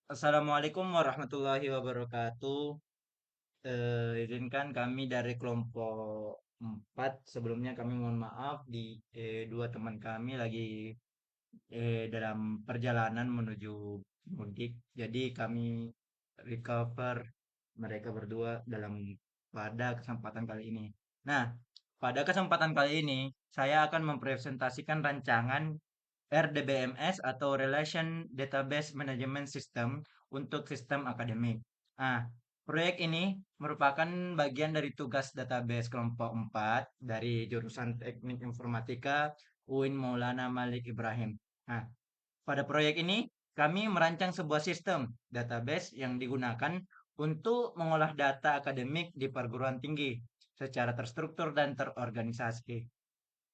Assalamualaikum warahmatullahi wabarakatuh. Izinkan kami dari kelompok 4. Sebelumnya kami mohon maaf dua teman kami lagi dalam perjalanan menuju mudik. Jadi kami recover mereka berdua pada kesempatan kali ini. Nah, pada kesempatan kali ini saya akan mempresentasikan rancangan RDBMS atau Relation Database Management System untuk sistem akademik. Nah, proyek ini merupakan bagian dari tugas database kelompok 4 dari jurusan Teknik Informatika UIN Maulana Malik Ibrahim. Nah, pada proyek ini kami merancang sebuah sistem database yang digunakan untuk mengolah data akademik di perguruan tinggi secara terstruktur dan terorganisasi.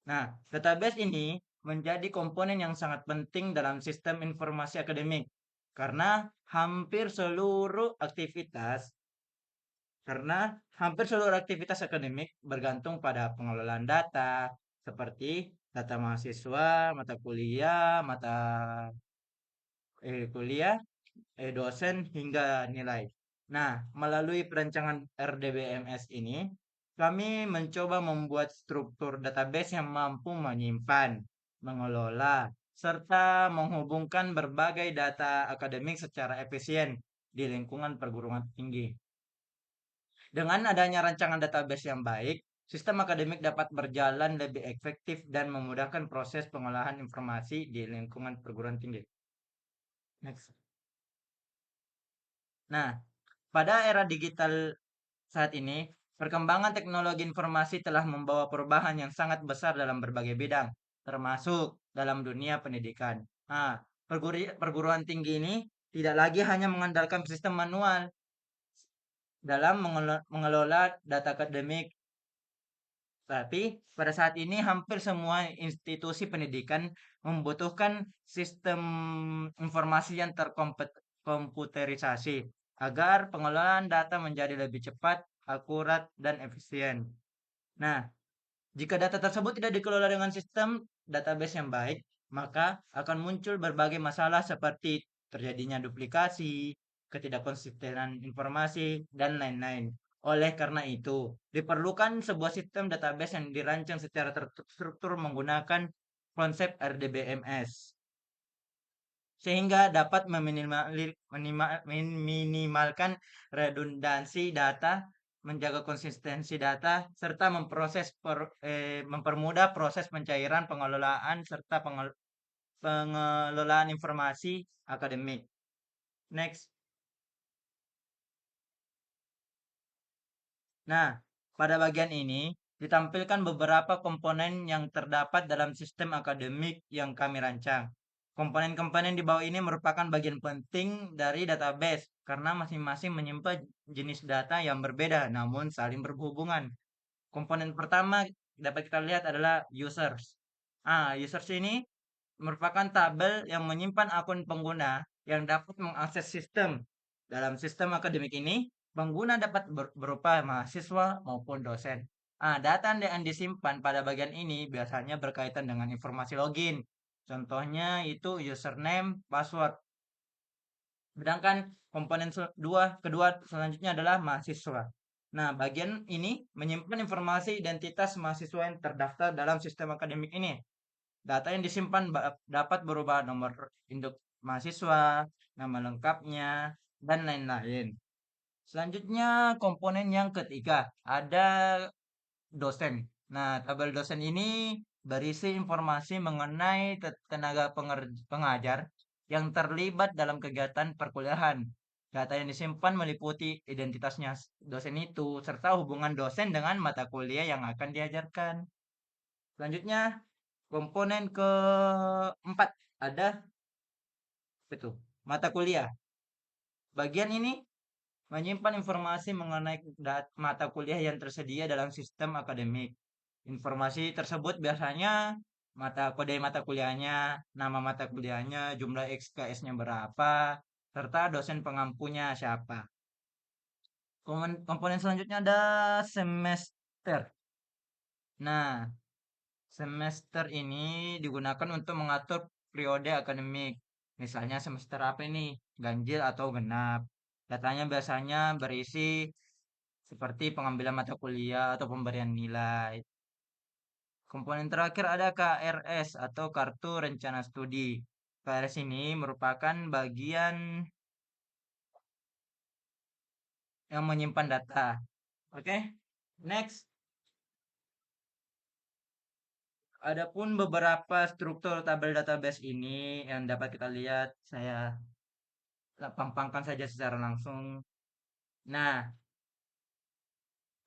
Nah, database ini menjadi komponen yang sangat penting dalam sistem informasi akademik karena hampir seluruh aktivitas karena hampir seluruh aktivitas akademik bergantung pada pengelolaan data seperti data mahasiswa, mata kuliah, kuliah, dosen hingga nilai. Nah, melalui perancangan RDBMS ini, kami mencoba membuat struktur database yang mampu menyimpan, mengelola, serta menghubungkan berbagai data akademik secara efisien di lingkungan perguruan tinggi. Dengan adanya rancangan database yang baik, sistem akademik dapat berjalan lebih efektif dan memudahkan proses pengolahan informasi di lingkungan perguruan tinggi. Next. Nah, pada era digital saat ini, perkembangan teknologi informasi telah membawa perubahan yang sangat besar dalam berbagai bidang, termasuk dalam dunia pendidikan. Nah, perguruan tinggi ini tidak lagi hanya mengandalkan sistem manual dalam mengelola data akademik, tapi pada saat ini hampir semua institusi pendidikan membutuhkan sistem informasi yang terkomputerisasi agar pengelolaan data menjadi lebih cepat, akurat, dan efisien. Nah, jika data tersebut tidak dikelola dengan sistem database yang baik, maka akan muncul berbagai masalah seperti terjadinya duplikasi, ketidakkonsistenan informasi, dan lain-lain. Oleh karena itu, diperlukan sebuah sistem database yang dirancang secara terstruktur menggunakan konsep RDBMS sehingga dapat meminimalkan redundansi data, menjaga konsistensi data, serta mempermudah proses pencairan pengelolaan serta pengelolaan informasi akademik. Next. Nah, pada bagian ini ditampilkan beberapa komponen yang terdapat dalam sistem akademik yang kami rancang. Komponen-komponen di bawah ini merupakan bagian penting dari database karena masing-masing menyimpan jenis data yang berbeda namun saling berhubungan. Komponen pertama dapat kita lihat adalah users. Users ini merupakan tabel yang menyimpan akun pengguna yang dapat mengakses sistem. Dalam sistem akademik ini, pengguna dapat berupa mahasiswa maupun dosen. Data yang disimpan pada bagian ini biasanya berkaitan dengan informasi login. Contohnya itu username, password. Sedangkan komponen kedua selanjutnya adalah mahasiswa. Nah, bagian ini menyimpan informasi identitas mahasiswa yang terdaftar dalam sistem akademik ini. Data yang disimpan dapat berubah nomor induk mahasiswa, nama lengkapnya, dan lain-lain. Selanjutnya, komponen yang ketiga, ada dosen. Nah, tabel dosen ini berisi informasi mengenai tenaga pengajar yang terlibat dalam kegiatan perkuliahan. Data yang disimpan meliputi identitasnya dosen itu, serta hubungan dosen dengan mata kuliah yang akan diajarkan. Selanjutnya, komponen keempat ada itu mata kuliah. Bagian ini menyimpan informasi mengenai mata kuliah yang tersedia dalam sistem akademik. Informasi tersebut biasanya kode mata kuliahnya, nama mata kuliahnya, jumlah SKS-nya berapa, serta dosen pengampunya siapa. Komponen selanjutnya ada semester. Nah, semester ini digunakan untuk mengatur periode akademik. Misalnya semester apa ini, ganjil atau genap. Datanya biasanya berisi seperti pengambilan mata kuliah atau pemberian nilai. Komponen terakhir ada KRS atau Kartu Rencana Studi. KRS ini merupakan bagian yang menyimpan data. Oke, next. Adapun beberapa struktur tabel database ini yang dapat kita lihat, saya pampangkan saja secara langsung. Nah,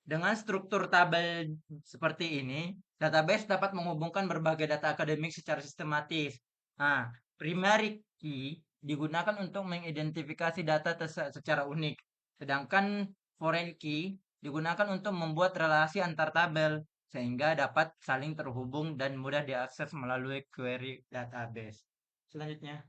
dengan struktur tabel seperti ini, database dapat menghubungkan berbagai data akademik secara sistematis. Nah, primary key digunakan untuk mengidentifikasi data secara unik, sedangkan foreign key digunakan untuk membuat relasi antar tabel sehingga dapat saling terhubung dan mudah diakses melalui query database. Selanjutnya,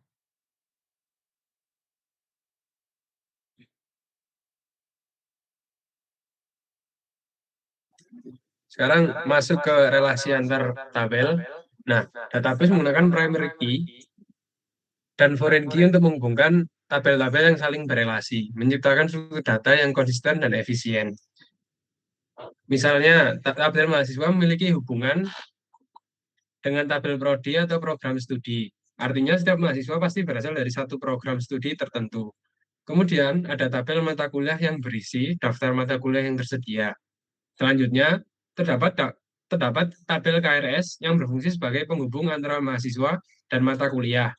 Sekarang masuk ke relasi antar tabel. Nah, database menggunakan primary key dan foreign key untuk menghubungkan tabel-tabel yang saling berelasi, menciptakan struktur data yang konsisten dan efisien. Misalnya, tabel mahasiswa memiliki hubungan dengan tabel prodi atau program studi. Artinya setiap mahasiswa pasti berasal dari satu program studi tertentu. Kemudian ada tabel mata kuliah yang berisi daftar mata kuliah yang tersedia. Selanjutnya, terdapat tabel KRS yang berfungsi sebagai penghubung antara mahasiswa dan mata kuliah.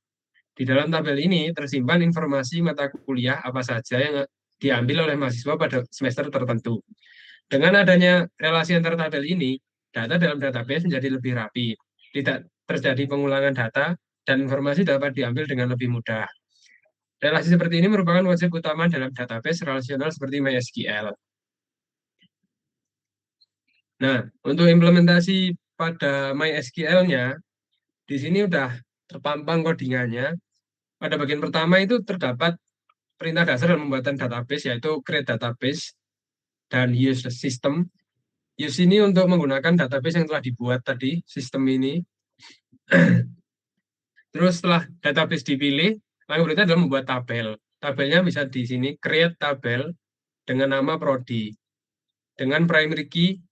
Di dalam tabel ini tersimpan informasi mata kuliah apa saja yang diambil oleh mahasiswa pada semester tertentu. Dengan adanya relasi antar tabel ini, data dalam database menjadi lebih rapi, tidak terjadi pengulangan data, dan informasi dapat diambil dengan lebih mudah. Relasi seperti ini merupakan konsep utama dalam database relasional seperti MySQL. Nah, untuk implementasi pada MySQL-nya, di sini udah terpampang codingannya. Pada bagian pertama itu terdapat perintah dasar dalam pembuatan database, yaitu create database dan use system. Use ini untuk menggunakan database yang telah dibuat tadi, sistem ini. Terus setelah database dipilih, langkah berikutnya adalah membuat tabel. Tabelnya bisa di sini, create tabel dengan nama prodi. Dengan primary key,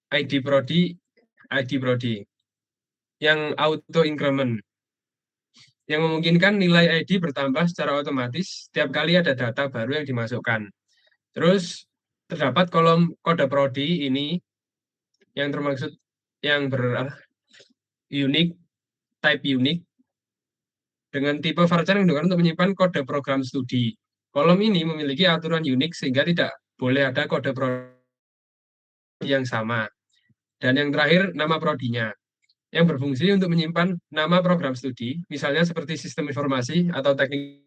ID prodi, yang auto increment, yang memungkinkan nilai ID bertambah secara otomatis setiap kali ada data baru yang dimasukkan. Terus terdapat kolom kode prodi ini yang termaksud yang unique, type unique, dengan tipe varchar yang digunakan untuk menyimpan kode program studi. Kolom ini memiliki aturan unik sehingga tidak boleh ada kode prodi yang sama. Dan yang terakhir, nama prodinya, yang berfungsi untuk menyimpan nama program studi, misalnya seperti sistem informasi atau teknik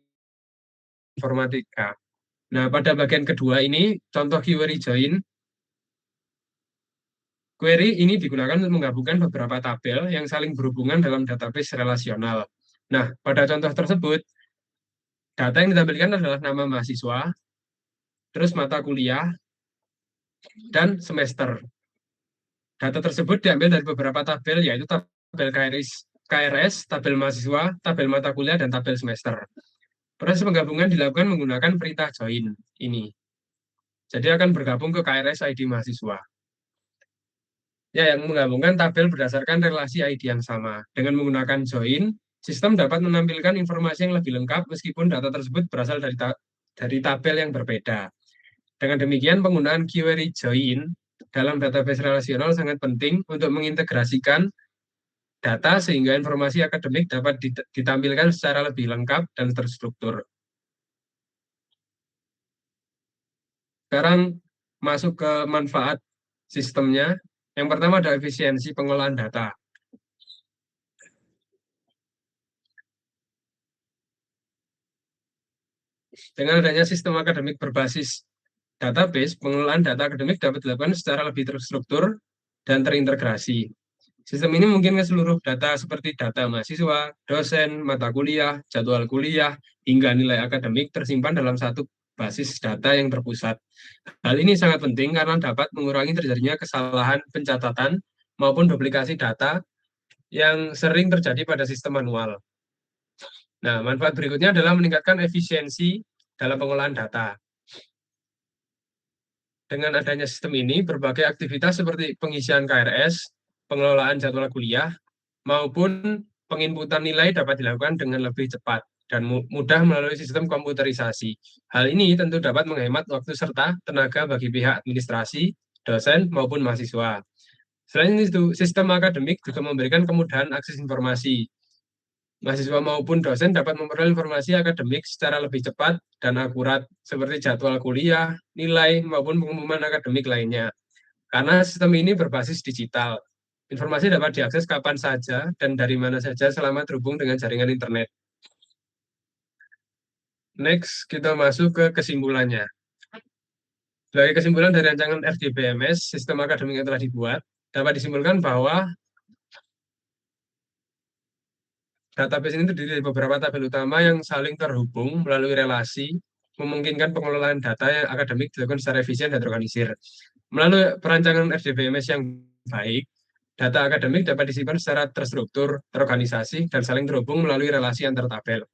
informatika. Nah, pada bagian kedua ini, contoh query join. Query ini digunakan untuk menggabungkan beberapa tabel yang saling berhubungan dalam database relasional. Nah, pada contoh tersebut, data yang ditampilkan adalah nama mahasiswa, terus mata kuliah, dan semester. Data tersebut diambil dari beberapa tabel, yaitu tabel KRS, tabel mahasiswa, tabel mata kuliah, dan tabel semester. Proses penggabungan dilakukan menggunakan perintah join ini. Jadi akan bergabung ke KRS ID mahasiswa. Ya, yang menggabungkan tabel berdasarkan relasi ID yang sama. Dengan menggunakan join, sistem dapat menampilkan informasi yang lebih lengkap meskipun data tersebut berasal dari tabel yang berbeda. Dengan demikian, penggunaan query join dalam database relasional sangat penting untuk mengintegrasikan data sehingga informasi akademik dapat ditampilkan secara lebih lengkap dan terstruktur. Sekarang masuk ke manfaat sistemnya. Yang pertama ada efisiensi pengolahan data. Dengan adanya sistem akademik berbasis database, pengelolaan data akademik dapat dilakukan secara lebih terstruktur dan terintegrasi. Sistem ini mungkin ke seluruh data seperti data mahasiswa, dosen, mata kuliah, jadwal kuliah, hingga nilai akademik tersimpan dalam satu basis data yang terpusat. Hal ini sangat penting karena dapat mengurangi terjadinya kesalahan pencatatan maupun duplikasi data yang sering terjadi pada sistem manual. Nah, manfaat berikutnya adalah meningkatkan efisiensi dalam pengolahan data. Dengan adanya sistem ini, berbagai aktivitas seperti pengisian KRS, pengelolaan jadwal kuliah, maupun penginputan nilai dapat dilakukan dengan lebih cepat dan mudah melalui sistem komputerisasi. Hal ini tentu dapat menghemat waktu serta tenaga bagi pihak administrasi, dosen, maupun mahasiswa. Selain itu, sistem akademik juga memberikan kemudahan akses informasi. Mahasiswa maupun dosen dapat memperoleh informasi akademik secara lebih cepat dan akurat, seperti jadwal kuliah, nilai, maupun pengumuman akademik lainnya. Karena sistem ini berbasis digital, informasi dapat diakses kapan saja dan dari mana saja selama terhubung dengan jaringan internet. Next, kita masuk ke kesimpulannya. Sebagai kesimpulan dari rancangan FDBMS, sistem akademik yang telah dibuat, dapat disimpulkan bahwa database ini terdiri dari beberapa tabel utama yang saling terhubung melalui relasi, memungkinkan pengelolaan data yang akademik dilakukan secara efisien dan terorganisir. Melalui perancangan FDBMS yang baik, data akademik dapat disimpan secara terstruktur, terorganisasi, dan saling terhubung melalui relasi antar tabel.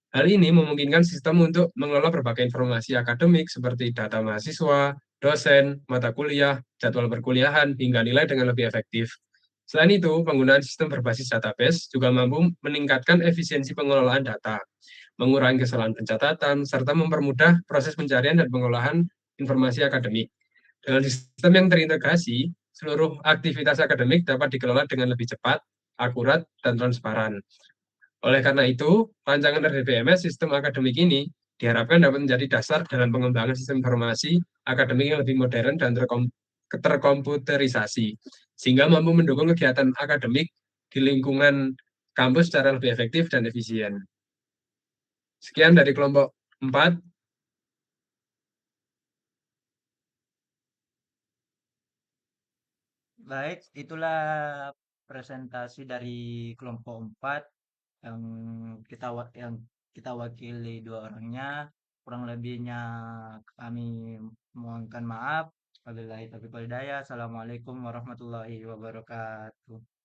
Hal ini memungkinkan sistem untuk mengelola berbagai informasi akademik seperti data mahasiswa, dosen, mata kuliah, jadwal perkuliahan, hingga nilai dengan lebih efektif. Selain itu, penggunaan sistem berbasis database juga mampu meningkatkan efisiensi pengelolaan data, mengurangi kesalahan pencatatan, serta mempermudah proses pencarian dan pengolahan informasi akademik. Dengan sistem yang terintegrasi, seluruh aktivitas akademik dapat dikelola dengan lebih cepat, akurat, dan transparan. Oleh karena itu, rancangan RDBMS sistem akademik ini diharapkan dapat menjadi dasar dalam pengembangan sistem informasi akademik yang lebih modern dan terkomputerisasi, sehingga mampu mendukung kegiatan akademik di lingkungan kampus secara lebih efektif dan efisien. Sekian dari kelompok 4. Baik, itulah presentasi dari kelompok 4 yang yang kita wakili dua orangnya. Kurang lebihnya kami mohonkan maaf. Wabillahi taufiq wal hidayah. Assalamualaikum warahmatullahi wabarakatuh.